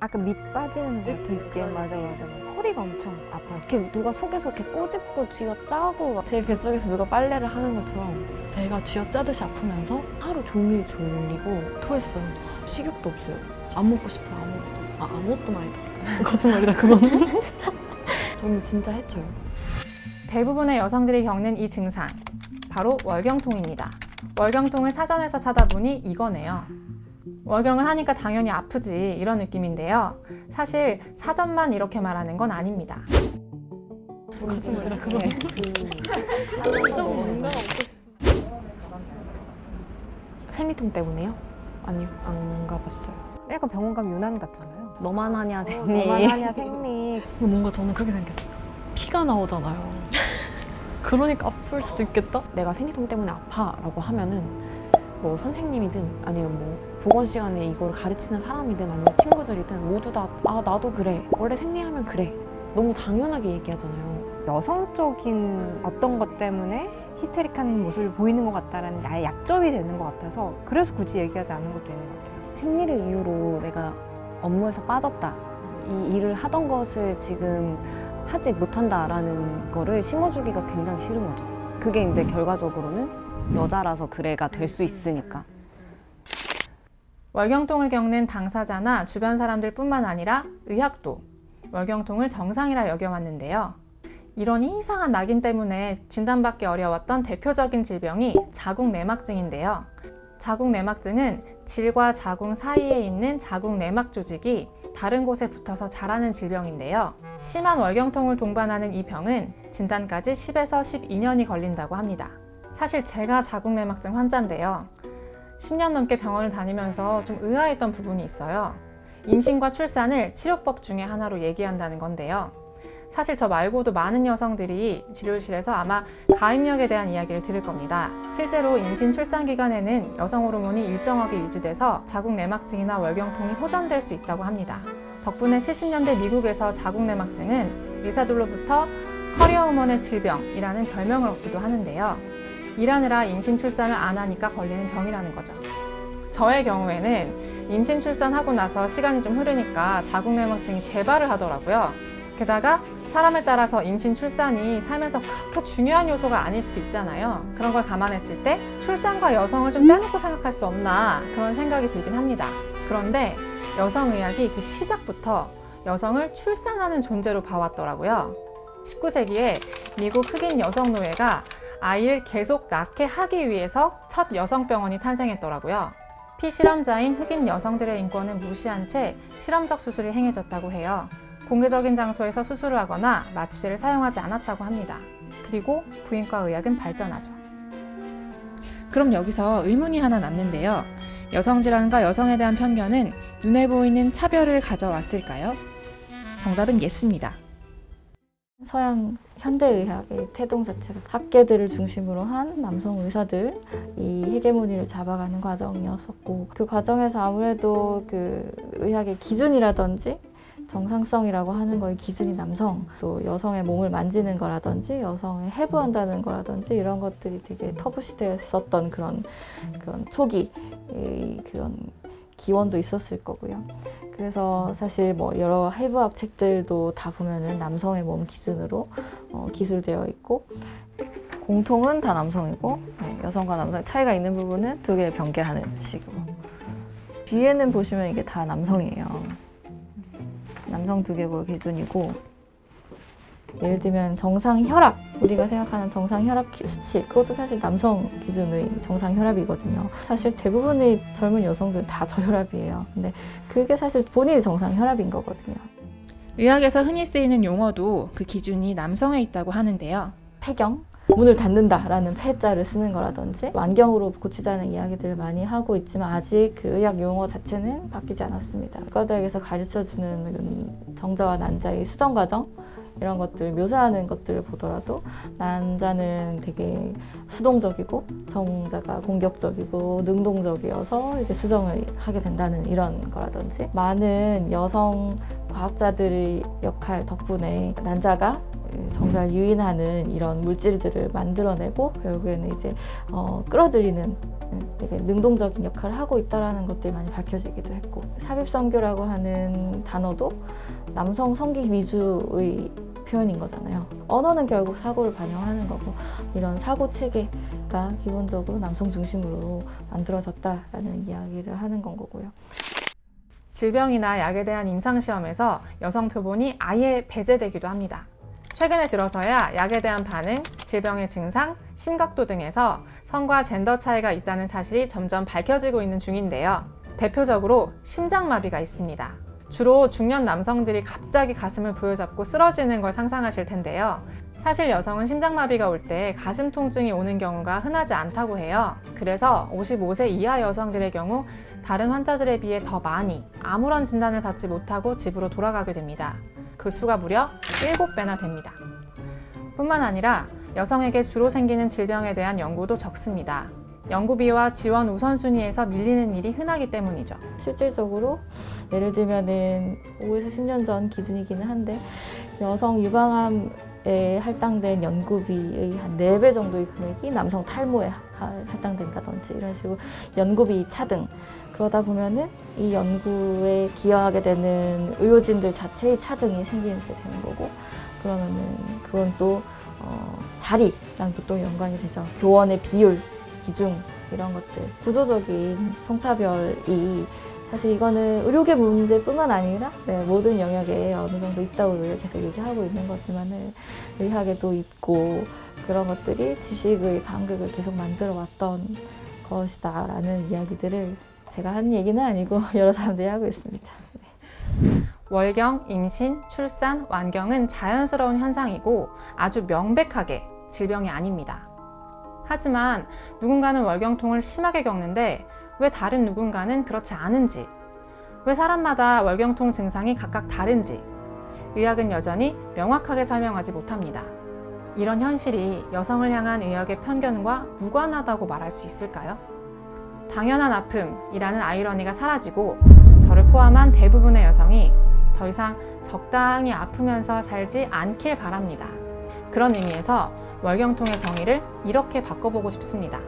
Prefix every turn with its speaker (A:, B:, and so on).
A: 아까 밑 빠지는 것 같은 느낌. 맞아. 허리가 엄청 아파요.
B: 이렇게 누가 속에서 이렇게 꼬집고 쥐어짜고 막 제 뱃속에서 누가 빨래를 하는 것처럼
C: 배가 쥐어짜듯이 아프면서
A: 하루 종일 졸리고
C: 토했어요.
A: 식욕도 없어요.
C: 안 먹고 싶어요. 아무것도. 아무것도 아니다. 거짓말이다 그거는.
A: 저는 진짜 해쳐요.
D: 대부분의 여성들이 겪는 이 증상, 바로 월경통입니다. 월경통을 사전에서 찾아보니 이거네요. 월경을 하니까 당연히 아프지 이런 느낌인데요. 사실 사전만 이렇게 말하는 건 아닙니다.
C: 거짓말이다 그거는. 좀 뭔가가 먹고 싶어.
A: 생리통 때문에요? 아니요, 안 가봤어요. 약간 병원 가면 유난 같잖아요.
B: 너만 하냐 생리.
A: 너만 하냐 생리.
C: 근데 뭔가 저는 그렇게 생각했어요. 피가 나오잖아요. 그러니까 아플 수도 있겠다?
A: 내가 생리통 때문에 아파라고 하면은 뭐 선생님이든 아니면 뭐 보건 시간에 이걸 가르치는 사람이든 아니면 친구들이든 모두 다 나도 그래. 원래 생리하면 그래. 너무 당연하게 얘기하잖아요. 여성적인 어떤 것 때문에 히스테릭한 모습을 보이는 것 같다라는 나의 약점이 되는 것 같아서 그래서 굳이 얘기하지 않는 것도 있는 것 같아요.
B: 생리를 이유로 내가 업무에서 빠졌다. 이 일을 하던 것을 지금 하지 못한다라는 거를 심어주기가 굉장히 싫은 거죠. 그게 이제 결과적으로는 여자라서 그래가 될 수 있으니까.
D: 월경통을 겪는 당사자나 주변 사람들 뿐만 아니라 의학도 월경통을 정상이라 여겨왔는데요. 이런 이상한 낙인 때문에 진단받기 어려웠던 대표적인 질병이 자궁내막증인데요. 자궁내막증은 질과 자궁 사이에 있는 자궁내막 조직이 다른 곳에 붙어서 자라는 질병인데요. 심한 월경통을 동반하는 이 병은 진단까지 10에서 12년이 걸린다고 합니다. 사실 제가 자궁내막증 환자인데요. 10년 넘게 병원을 다니면서 좀 의아했던 부분이 있어요. 임신과 출산을 치료법 중에 하나로 얘기한다는 건데요. 사실 저 말고도 많은 여성들이 치료실에서 아마 가임력에 대한 이야기를 들을 겁니다. 실제로 임신 출산 기간에는 여성 호르몬이 일정하게 유지돼서 자궁내막증이나 월경통이 호전될 수 있다고 합니다. 덕분에 70년대 미국에서 자궁내막증은 의사들로부터 커리어 우먼의 질병이라는 별명을 얻기도 하는데요. 일하느라 임신 출산을 안 하니까 걸리는 병이라는 거죠. 저의 경우에는 임신 출산하고 나서 시간이 좀 흐르니까 자궁내막증이 재발을 하더라고요. 게다가 사람에 따라서 임신 출산이 삶에서 그렇게 중요한 요소가 아닐 수도 있잖아요. 그런 걸 감안했을 때 출산과 여성을 좀 떼놓고 생각할 수 없나 그런 생각이 들긴 합니다. 그런데 여성의학이 그 시작부터 여성을 출산하는 존재로 봐왔더라고요. 19세기에 미국 흑인 여성노회가 아이를 계속 낳게 하기 위해서 첫 여성병원이 탄생했더라고요. 피실험자인 흑인 여성들의 인권을 무시한 채 실험적 수술이 행해졌다고 해요. 공개적인 장소에서 수술을 하거나 마취제를 사용하지 않았다고 합니다. 그리고 부인과 의학은 발전하죠. 그럼 여기서 의문이 하나 남는데요. 여성질환과 여성에 대한 편견은 눈에 보이는 차별을 가져왔을까요? 정답은 예스입니다.
E: 서양 현대의학의 태동 자체가 학계들을 중심으로 한 남성 의사들 이 헤게모니를 잡아가는 과정이었었고 그 과정에서 아무래도 그 의학의 기준이라든지 정상성이라고 하는 거의 기준이 남성, 또 여성의 몸을 만지는 거라든지 여성을 해부한다는 거라든지 이런 것들이 되게 터부시됐었던 그런 초기 그런 기원도 있었을 거고요. 그래서 사실 뭐 여러 해부학 책들도 다 보면은 남성의 몸 기준으로 기술되어 있고 공통은 다 남성이고 여성과 남성의 차이가 있는 부분은 두 개 변개하는 식으로 뒤에는 보시면 이게 다 남성이에요. 남성 두 개 볼 기준이고 예를 들면 정상 혈압 우리가 생각하는 정상 혈압 수치 그것도 사실 남성 기준의 정상 혈압이거든요. 사실 대부분의 젊은 여성들은 다 저혈압이에요. 근데 그게 사실 본인이 정상 혈압인 거거든요.
D: 의학에서 흔히 쓰이는 용어도 그 기준이 남성에 있다고 하는데요.
E: 폐경, 문을 닫는다라는 폐자를 쓰는 거라든지 완경으로 고치자는 이야기들을 많이 하고 있지만 아직 그 의학 용어 자체는 바뀌지 않았습니다. 의과대학에서 가르쳐주는 정자와 난자의 수정 과정 이런 것들 묘사하는 것들을 보더라도 난자는 되게 수동적이고 정자가 공격적이고 능동적이어서 이제 수정을 하게 된다는 이런 거라든지 많은 여성 과학자들의 역할 덕분에 난자가 정자를 유인하는 이런 물질들을 만들어내고 결국에는 이제 끌어들이는 되게 능동적인 역할을 하고 있다는 것들이 많이 밝혀지기도 했고, 삽입선교라고 하는 단어도 남성 성기 위주의 표현인 거잖아요. 언어는 결국 사고를 반영하는 거고, 이런 사고 체계가 기본적으로 남성 중심으로 만들어졌다라는 이야기를 하는 건 거고요.
D: 질병이나 약에 대한 임상시험에서 여성 표본이 아예 배제되기도 합니다. 최근에 들어서야 약에 대한 반응, 질병의 증상, 심각도 등에서 성과 젠더 차이가 있다는 사실이 점점 밝혀지고 있는 중인데요. 대표적으로 심장마비가 있습니다. 주로 중년 남성들이 갑자기 가슴을 부여잡고 쓰러지는 걸 상상하실 텐데요. 사실 여성은 심장마비가 올 때 가슴 통증이 오는 경우가 흔하지 않다고 해요. 그래서 55세 이하 여성들의 경우 다른 환자들에 비해 더 많이 아무런 진단을 받지 못하고 집으로 돌아가게 됩니다. 그 수가 무려 7배나 됩니다. 뿐만 아니라 여성에게 주로 생기는 질병에 대한 연구도 적습니다. 연구비와 지원 우선순위에서 밀리는 일이 흔하기 때문이죠.
E: 실질적으로 예를 들면은 5에서 10년 전 기준이기는 한데, 여성 유방암에 할당된 연구비의 한 4배 정도의 금액이 남성 탈모에 할당된다든지 이런 식으로 연구비 차등. 그러다 보면은 이 연구에 기여하게 되는 의료진들 자체의 차등이 생기게 되는 거고, 그러면은 그건 또 자리랑도 또 연관이 되죠. 교원의 비율, 비중 이런 것들, 구조적인 성차별이 사실 이거는 의료계 문제뿐만 아니라 모든 영역에 어느 정도 있다고 우리가 계속 얘기하고 있는 거지만은 의학에도 있고, 그런 것들이 지식의 간극을 계속 만들어 왔던 것이다라는 이야기들을 제가 한 얘기는 아니고 여러 사람들이 하고 있습니다.
D: 월경, 임신, 출산, 완경은 자연스러운 현상이고 아주 명백하게 질병이 아닙니다. 하지만 누군가는 월경통을 심하게 겪는데 왜 다른 누군가는 그렇지 않은지, 왜 사람마다 월경통 증상이 각각 다른지 의학은 여전히 명확하게 설명하지 못합니다. 이런 현실이 여성을 향한 의학의 편견과 무관하다고 말할 수 있을까요? 당연한 아픔이라는 아이러니가 사라지고 저를 포함한 대부분의 여성이 더 이상 적당히 아프면서 살지 않길 바랍니다. 그런 의미에서 월경통의 정의를 이렇게 바꿔보고 싶습니다.